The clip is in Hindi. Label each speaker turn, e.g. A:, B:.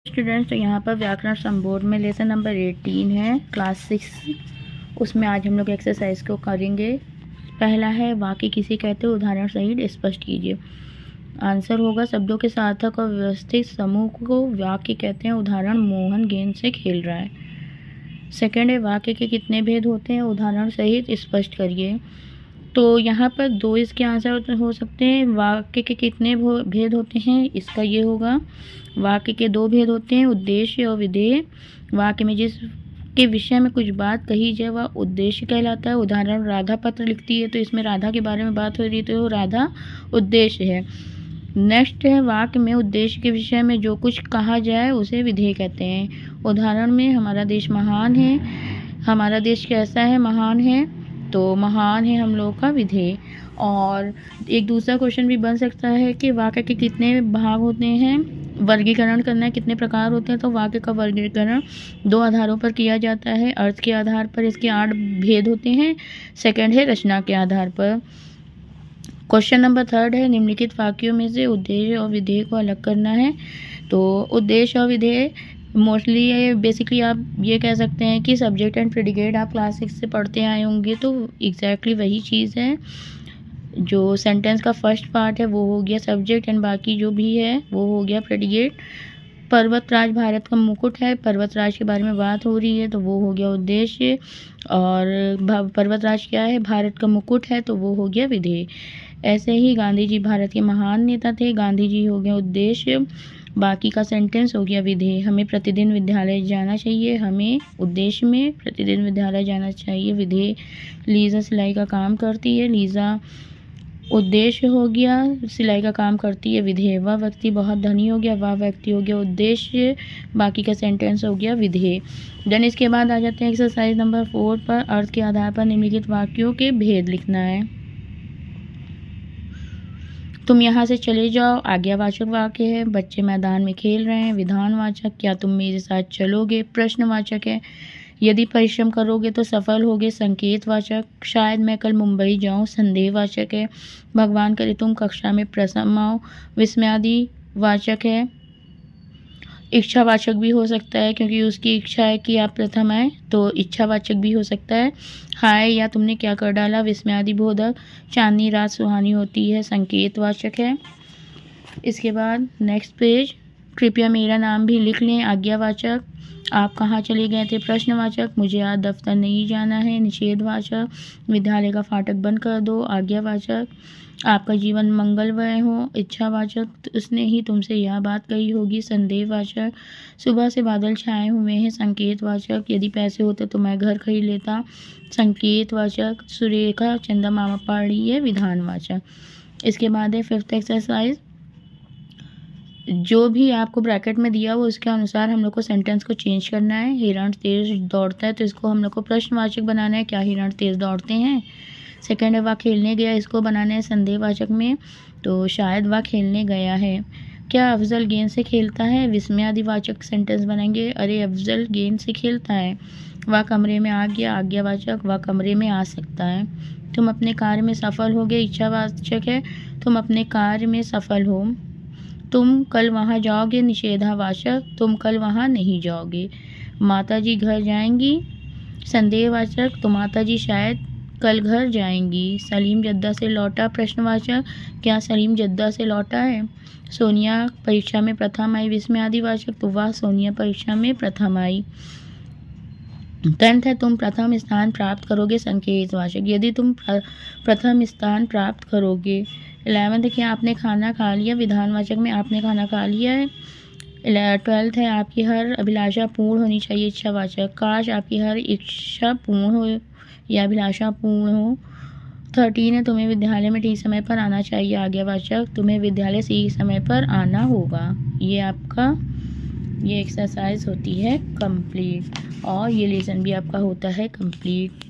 A: स्टूडेंट्स, तो यहाँ पर व्याकरण संबोध में लेसन नंबर 18 है, क्लास 6। उसमें आज हम लोग एक्सरसाइज को करेंगे। पहला है वाक्य किसे कहते हैं, उदाहरण सहित स्पष्ट कीजिए। आंसर होगा शब्दों के सार्थक और व्यवस्थित समूह को वाक्य कहते हैं। उदाहरण मोहन गेंद से खेल रहा है। सेकंड है वाक्य के कितने भेद होते हैं, उदाहरण सहित स्पष्ट करिए। तो यहाँ पर दो इसके आंसर हो सकते हैं। वाक्य के कितने भेद होते हैं, इसका ये होगा। वाक्य के दो भेद होते हैं, उद्देश्य और विधेय। वाक्य में जिस के विषय में कुछ बात कही जाए वह उद्देश्य कहलाता है। उदाहरण राधा पत्र लिखती है, तो इसमें राधा के बारे में बात हो रही है, तो राधा उद्देश्य है। नेक्स्ट है वाक्य में उद्देश्य के विषय में जो कुछ कहा जाए उसे विधेय कहते हैं। उदाहरण में हमारा देश महान है। हमारा देश कैसा है, महान है, तो महान है हम लोग का विधेय। और एक दूसरा क्वेश्चन भी बन सकता है कि वाक्य के कितने भाग होते हैं, वर्गीकरण करना है, कितने प्रकार होते हैं। तो वाक्य का वर्गीकरण दो आधारों पर किया जाता है। अर्थ के आधार पर इसके 8 भेद होते हैं। सेकंड है रचना के आधार पर। क्वेश्चन नंबर 3 है निम्नलिखित वाक्यों में से उद्देश्य और विधेय को अलग करना है। तो उद्देश्य और विधेय मोस्टली बेसिकली आप ये कह सकते हैं कि सब्जेक्ट एंड प्रेडिकेट आप क्लास 6 से पढ़ते आए होंगे, तो एग्जैक्टली वही चीज़ है। जो सेंटेंस का फर्स्ट पार्ट है वो हो गया सब्जेक्ट एंड बाकी जो भी है वो हो गया प्रेडिकेट। पर्वतराज भारत का मुकुट है, पर्वतराज के बारे में बात हो रही है, तो वो हो गया उद्देश्य। और पर्वतराज क्या है, भारत का मुकुट है, तो वो हो गया विधेय। ऐसे ही गांधी जी भारत के महान नेता थे, गांधी जी हो गया उद्देश्य, बाकी का सेंटेंस हो गया विधेय। हमें प्रतिदिन विद्यालय जाना चाहिए, हमें उद्देश्य में प्रतिदिन विद्यालय जाना चाहिए, विधेय। लीजा सिलाई का काम करती है, लीजा उद्देश्य हो गया, सिलाई का काम करती है, विधेय। वह व्यक्ति बहुत धनी हो गया, वह व्यक्ति हो गया उद्देश्य, बाकी का सेंटेंस हो गया विधेय। देन इसके बाद आ जाते हैं एक्सरसाइज नंबर 4 पर। अर्थ के आधार पर निम्नलिखित वाक्यों के भेद लिखना है। तुम यहाँ से चले जाओ, आज्ञावाचक वाक्य है। बच्चे मैदान में खेल रहे हैं, विधानवाचक। क्या तुम मेरे साथ चलोगे, प्रश्नवाचक है। यदि परिश्रम करोगे तो सफल होगे, संकेतवाचक। शायद मैं कल मुंबई जाऊं, संदेहवाचक है। भगवान करे तुम कक्षा में प्रथम आओ, विस्मयादि वाचक है। इच्छावाचक भी हो सकता है क्योंकि उसकी इच्छा है कि आप प्रथम आए, तो इच्छावाचक भी हो सकता है। हाय या तुमने क्या कर डाला, विस्मयादि बोधक। चांदनी रात सुहानी होती है, संकेतवाचक है। इसके बाद नेक्स्ट पेज, कृपया मेरा नाम भी लिख लें, आज्ञावाचक। आप कहाँ चले गए थे, प्रश्नवाचक। मुझे आज दफ्तर नहीं जाना है, निषेधवाचक। विद्यालय का फाटक बंद कर दो, आज्ञावाचक। आपका जीवन मंगलमय हो, इच्छावाचक। तो उसने ही तुमसे यह बात कही होगी, संदेहवाचक। सुबह से बादल छाए हुए हैं, संकेतवाचक। यदि पैसे होते तो मैं घर खरीद लेता, संकेतवाचक। सुरेखा चंदा मामा पढ़ रही है, विधानवाचक। इसके बाद है 5th एक्सरसाइज। जो भी आपको ब्रैकेट में दिया वो उसके अनुसार हम लोग को सेंटेंस को चेंज करना है। हिरण तेज दौड़ता है, तो इसको हम लोग को प्रश्नवाचक बनाना है, क्या हिरण तेज दौड़ते हैं। सेकंड है वह खेलने गया, इसको बनाना है संदेहवाचक में, तो शायद वह खेलने गया है। क्या अफजल गेंद से खेलता है, विस्मयादिवाचक सेंटेंस बनाएंगे, अरे अफजल गेंद से खेलता है। वह कमरे में आ गया, आज्ञावाचक। वह कमरे में आ सकता है। तुम अपने कार्य में सफल हो गए, इच्छावाचक है, तुम अपने कार्य में सफल हो। तुम कल वहाँ जाओगे, निषेधावाचक। तुम कल वहाँ नहीं जाओगे। माताजी घर जाएंगी, संदेहवाचक, तो माताजी शायद कल घर जाएंगी। सलीम जद्दा से लौटा, प्रश्नवाचक। क्या सलीम जद्दा से लौटा है। सोनिया परीक्षा में प्रथम आई, विस्मयादिवाचक, तो वह सोनिया परीक्षा में प्रथम आई। 10th है तुम प्रथम स्थान प्राप्त करोगे, संकेतवाचक। यदि तुम प्रथम स्थान प्राप्त करोगे। 11th है कि आपने खाना खा लिया, विधानवाचक में आपने खाना खा लिया है। 12th है आपकी हर अभिलाषा पूर्ण होनी चाहिए, इच्छावाचक। काश आपकी हर इच्छा पूर्ण हो या अभिलाषा पूर्ण हो। 13 है तुम्हें विद्यालय में ठीक समय पर आना चाहिए, आज्ञावाचक। तुम्हें विद्यालय सही समय पर आना होगा। ये आपका ये एक्सरसाइज होती है कंप्लीट और ये लेसन भी आपका होता है कंप्लीट।